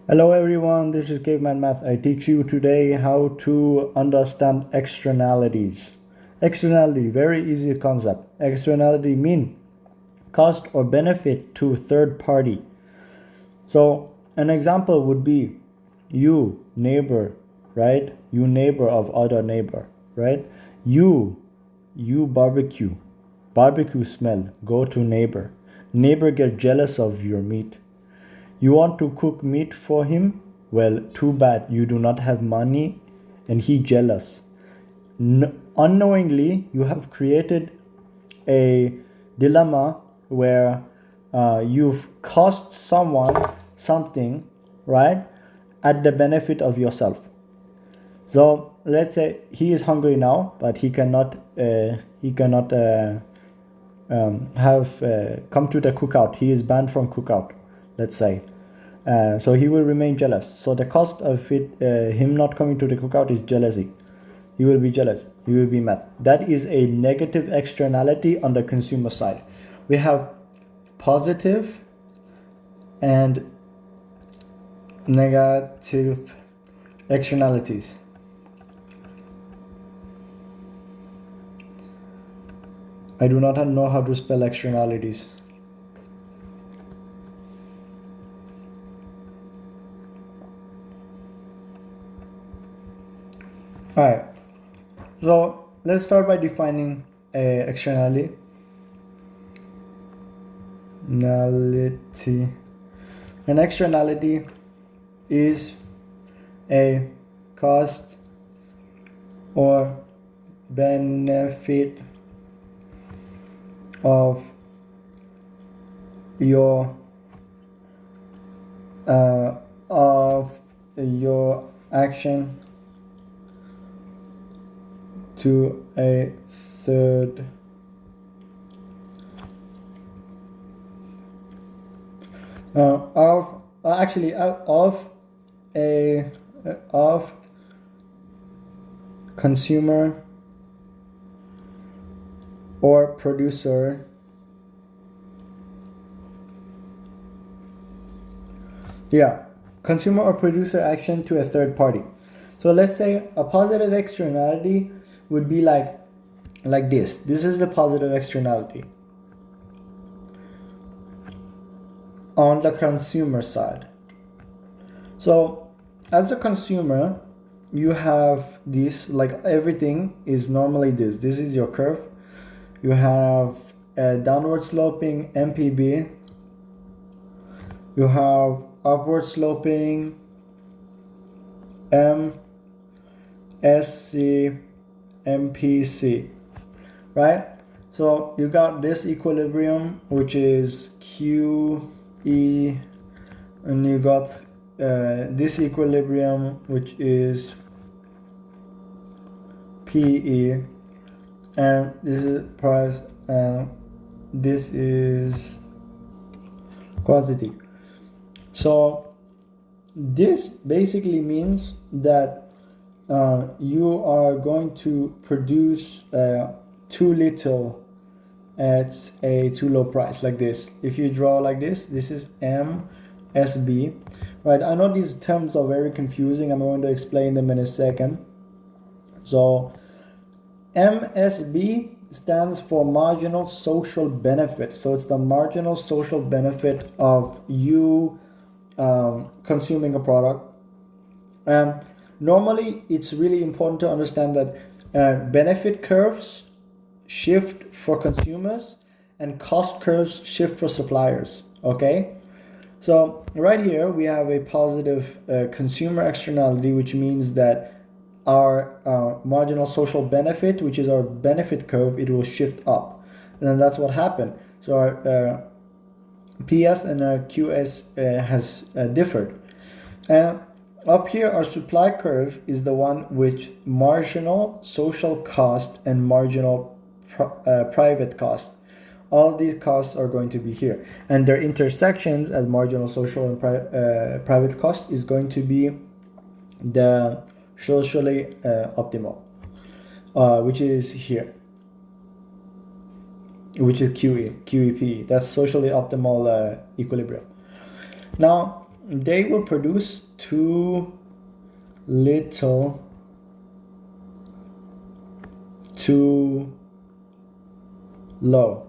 Hello everyone, this is Caveman Math. I teach you today how to understand externalities. Externality, very easy concept. Externality mean cost or benefit to third party. So an example would be you neighbor, right? You neighbor of other neighbor, right? You barbecue. Barbecue smell, go to neighbor. Neighbor get jealous of your meat. You want to cook meat for him? Well, too bad you do not have money and he jealous. Unknowingly, you have created a dilemma where you've cost someone something, right, at the benefit of yourself. So let's say he is hungry now, but he cannot have come to the cookout. He is banned from cookout, let's say. So he will remain jealous. So the cost of him not coming to the cookout is jealousy. He will be jealous. He will be mad. That is a negative externality on the consumer side. We have positive and negative externalities. I do not know how to spell externalities. All right. So let's start by defining a externality. An externality is a cost or benefit of your action to a third of consumer or producer consumer or producer action to a third party. So let's say a positive externality would be like this. This is the positive externality on the consumer side. So as a consumer, you have this, like everything is normally this. This is your curve. You have a downward sloping MPB. You have upward sloping MSC, MPC, right? So you got this equilibrium, which is QE, and you got this equilibrium, which is PE, and this is price, and this is quantity. So this basically means that you are going to produce too little at a too low price, like this. If you draw like this is MSB, right? I know these terms are very confusing. I'm going to explain them in a second. So MSB stands for marginal social benefit. So it's the marginal social benefit of you consuming a product. Normally, it's really important to understand that benefit curves shift for consumers and cost curves shift for suppliers. Okay, so right here we have a positive consumer externality, which means that our marginal social benefit, which is our benefit curve, it will shift up, and then that's what happened. So our PS and our QS has differed. Up here, our supply curve is the one which marginal social cost and marginal private cost. All these costs are going to be here, and their intersections as marginal social and private cost is going to be the socially optimal, which is here, which is QEP. That's socially optimal equilibrium. Now, they will produce too little, too low.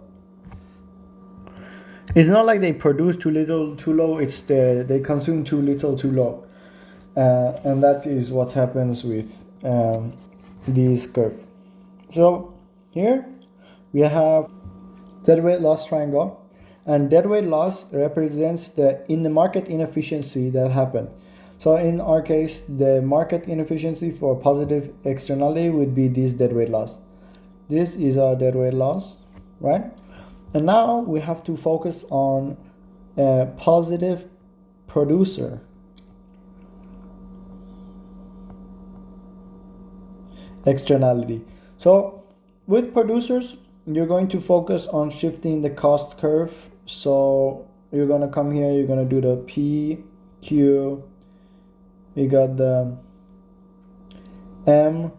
It's not like they produce too little, too low. It's they consume too little, too low, and that is what happens with this curve. So here we have deadweight loss triangle, and deadweight loss represents the in the market inefficiency that happened. So in our case, the market inefficiency for positive externality would be this deadweight loss. This is our deadweight loss, right? And now we have to focus on a positive producer. Externality. So with producers, you're going to focus on shifting the cost curve. So you're going to come here, you're going to do the P, Q, you got the M,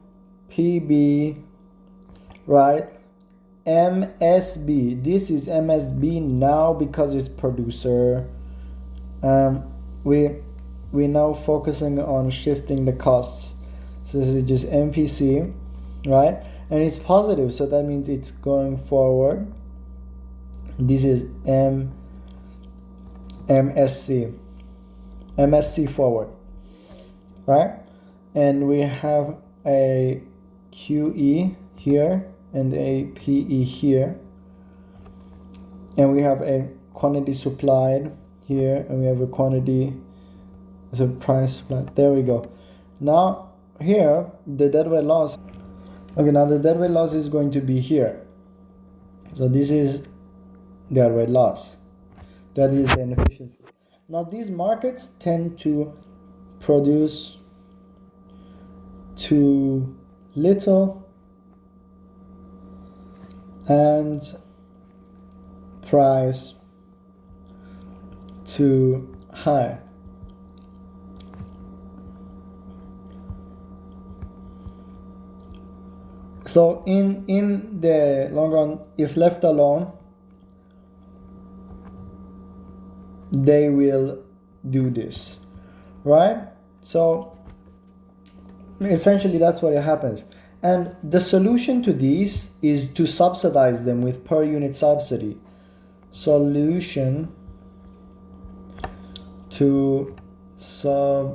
PB, right? MSB. This is MSB now because it's producer. We now focusing on shifting the costs. So this is just MPC, right? And it's positive, so that means it's going forward. This is MSC forward, right? And we have a QE here and a PE here, and we have a quantity supplied here, and we have a quantity as a price supplied. There we go. Now here the deadweight loss. Okay, now the deadweight loss is going to be here. So this is deadweight loss. That is the inefficiency. Now these markets tend to produce too little and price too high. So in the long run, if left alone, they will do this, right? So essentially that's what happens. And the solution to these is to subsidize them with per unit subsidy. Solution to subsidize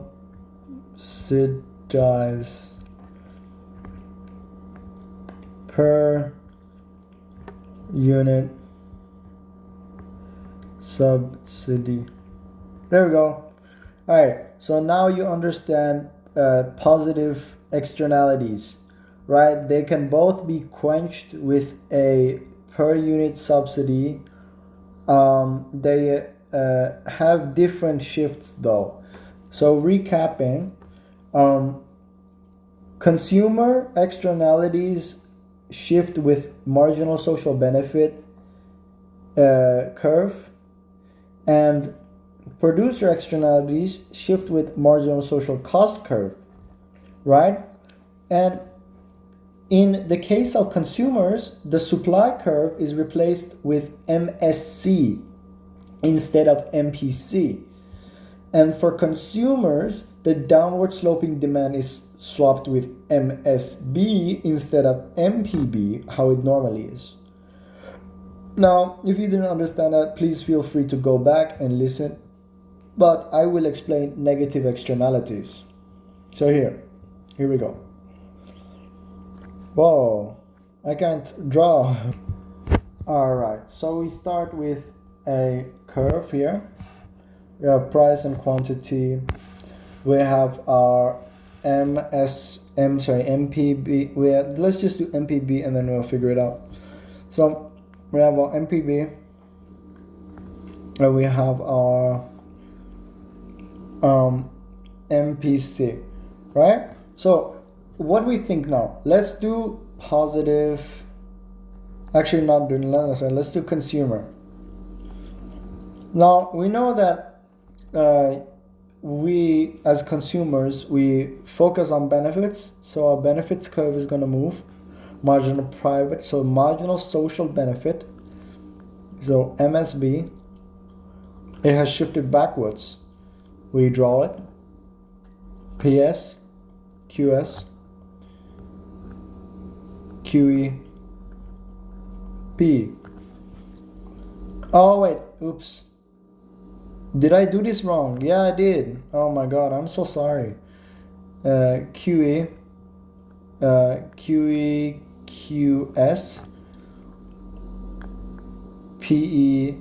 per unit subsidy. There we go. All right, so now you understand positive externalities, right? They can both be quenched with a per unit subsidy. They have different shifts though. So recapping, consumer externalities shift with marginal social benefit curve, and producer externalities shift with marginal social cost curve, right? And in the case of consumers, the supply curve is replaced with MSC instead of MPC. And for consumers, the downward sloping demand is swapped with MSB instead of MPB, how it normally is. Now, if you didn't understand that, please feel free to go back and listen, but I will explain negative externalities. So here we go. Whoa, I can't draw. All right, so we start with a curve here. We have price and quantity. We have our MPB. Let's just do MPB and then we'll figure it out. So we have our MPB, and we have our MPC, right? So what we think now? Let's do positive. Actually, not doing that. Let's do consumer. Now we know that we as consumers, we focus on benefits, so our benefits curve is going to move marginal private, so marginal social benefit, so MSB, it has shifted backwards. we draw it. PS, QS, QE, P. Oh wait, oops. Did I do this wrong? Yeah, I did. Oh my god, I'm so sorry. QE, QE, QS, PE,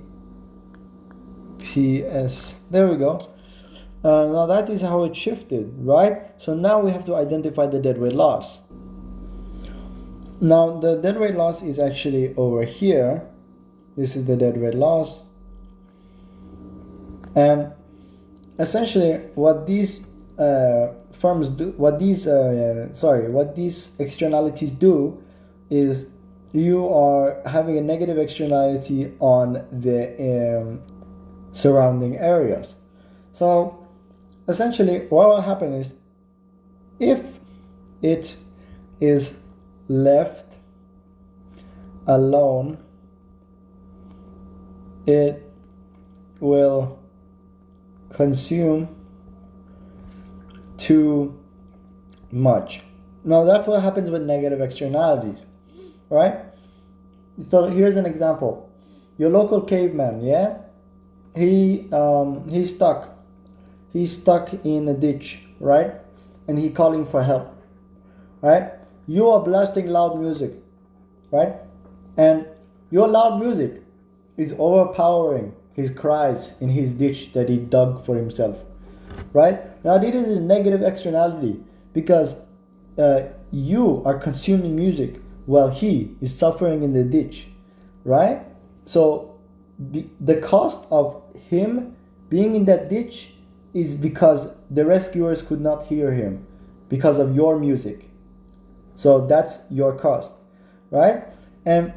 PS. There we go. Now that is how it shifted, right? So now we have to identify the deadweight loss. Now the deadweight loss is actually over here. This is the deadweight loss. And essentially what these firms do, what these externalities do is you are having a negative externality on the surrounding areas. So essentially what will happen is, if it is left alone, it will consume too much. Now that's what happens with negative externalities, right? So here's an example. Your local caveman, yeah, he's stuck in a ditch, right? And he's calling for help, right? You are blasting loud music, right? And your loud music is overpowering his cries in his ditch that he dug for himself, right? Now this is a negative externality because you are consuming music while he is suffering in the ditch, right? So the cost of him being in that ditch is because the rescuers could not hear him because of your music. So that's your cost, right? And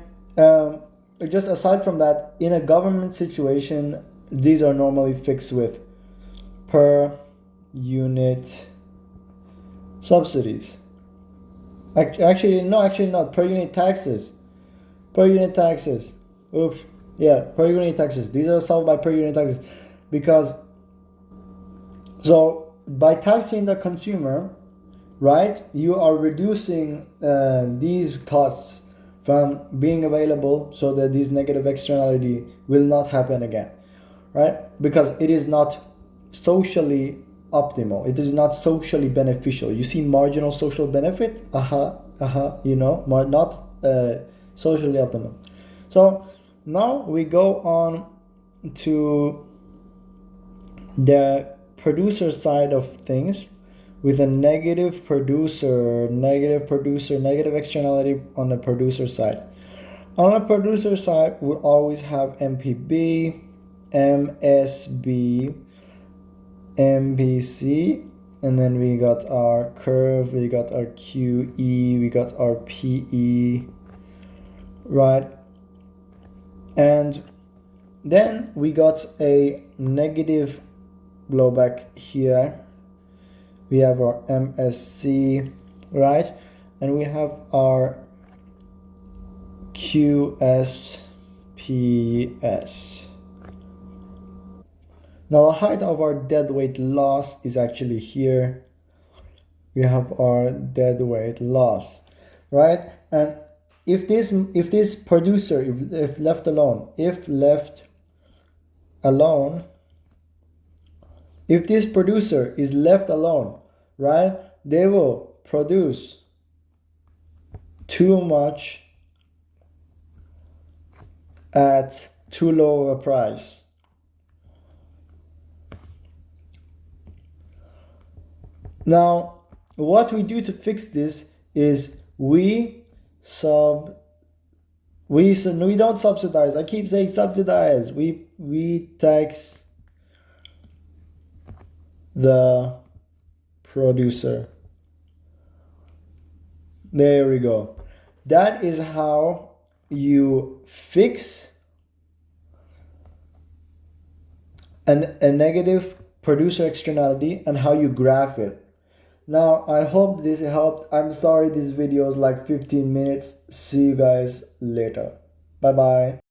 just aside from that, in a government situation, these are normally fixed with per unit subsidies. Actually not. Per unit taxes. Per unit taxes. Oops. Yeah, per unit taxes. These are solved by per unit taxes. Because, so by taxing the consumer, right, you are reducing these costs from being available so that this negative externality will not happen again, right? Because it is not socially optimal. It is not socially beneficial. You see marginal social benefit? You know, not socially optimal. So now we go on to the producer side of things with a negative externality on the producer side. On the producer side, we always have MPB, MSB, MPC, and then we got our curve, we got our QE, we got our PE, right? And then we got a negative blowback here. We have our MSC, right? And we have our QSPS. Now the height of our deadweight loss is actually here. We have our deadweight loss, right? And if this producer, if left alone, if this producer is left alone, right, they will produce too much at too low of a price. Now, what we do to fix this is we don't subsidize. I keep saying subsidize. We tax the producer. There we go. That is how you fix a negative producer externality and how you graph it. Now, I hope this helped. I'm sorry this video is like 15 minutes. See you guys later. Bye bye.